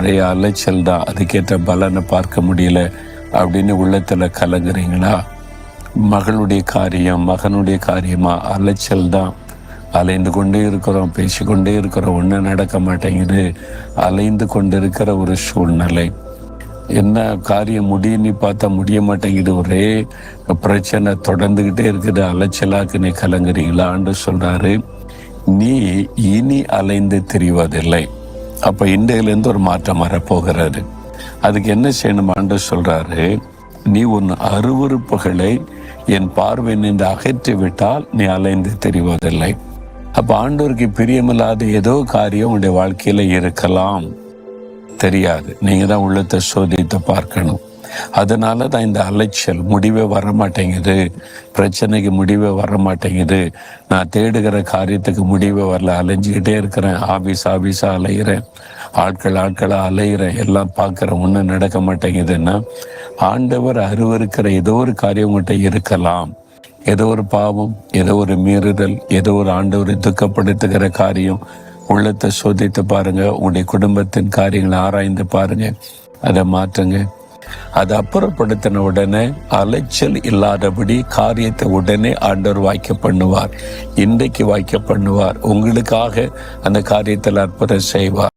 ஒரே அலைச்சல் தான், அதுக்கேற்ற பலனை பார்க்க முடியல அப்படின்னு உள்ளத்தில் கலங்குறீங்களா? மகளுடைய காரியம், மகனுடைய காரியமா அலைச்சல் தான். அலைந்து கொண்டே இருக்கிறோம், பேசிக்கொண்டே இருக்கிறோம், ஒன்றும் நடக்க மாட்டேங்குது. அலைந்து கொண்டு இருக்கிற ஒரு சூழ்நிலை. என்ன காரியம் முடியும்னு பார்த்தா முடிய மாட்டேங்குது, ஒரே பிரச்சனை தொடர்ந்துக்கிட்டே இருக்குது. அலைச்சலாக்கு நீ கலங்குறீங்களா? ஆண்டு சொல்றாரு, நீ இனி அலைந்து திரிவதில்லை. அப்ப இன்றையிலேருந்து ஒரு மாற்றம் வரப்போகிறது. அதுக்கு என்ன செய்யணும்? ஆண்டு சொல்றாரு, நீ உன் அருவருப்புகளை என் பார்வை நின்று அகற்றி விட்டால் நீ அலைந்து தெரிவதில்லை. அப்ப ஆண்டவருக்கு பிரியமில்லாத ஏதோ காரியம் உடைய வாழ்க்கையில இருக்கலாம், தெரியாது. நீங்க தான் உள்ளத்தை சோதித்து பார்க்கணும். அதனால தான் இந்த அலைச்சல், முடிவே வர மாட்டேங்குது, பிரச்சனைக்கு முடிவே வர மாட்டேங்குது, நான் தேடுகிற காரியத்துக்கு முடிவே வரல, அலைஞ்சிக்கிட்டே இருக்கிறேன், ஆபீஸா அலைகிறேன், ஆட்களா அலைகிறேன், எல்லாம் பார்க்குறேன், ஒன்றும் நடக்க மாட்டேங்குதுன்னா ஆண்டவர் அருவருக்கிற ஏதோ ஒரு காரியம் உங்கள்கிட்ட இருக்கலாம். ஏதோ ஒரு பாவம், ஏதோ ஒரு மீறுதல், ஏதோ ஒரு ஆண்டவரை துக்கப்படுத்துகிற காரியம். உள்ளத்தை சோதித்து பாருங்க, உங்களுடைய குடும்பத்தின் காரியங்களை ஆராய்ந்து பாருங்க, அதை மாற்றுங்க. அதை அப்புறப்படுத்தின உடனே அலைச்சல் இல்லாதபடி காரியத்தை உடனே ஆண்டவர் வாய்க்க பண்ணுவார். இன்றைக்கு வாய்க்க பண்ணுவார். உங்களுக்காக அந்த காரியத்தில் அற்புதம் செய்வார்.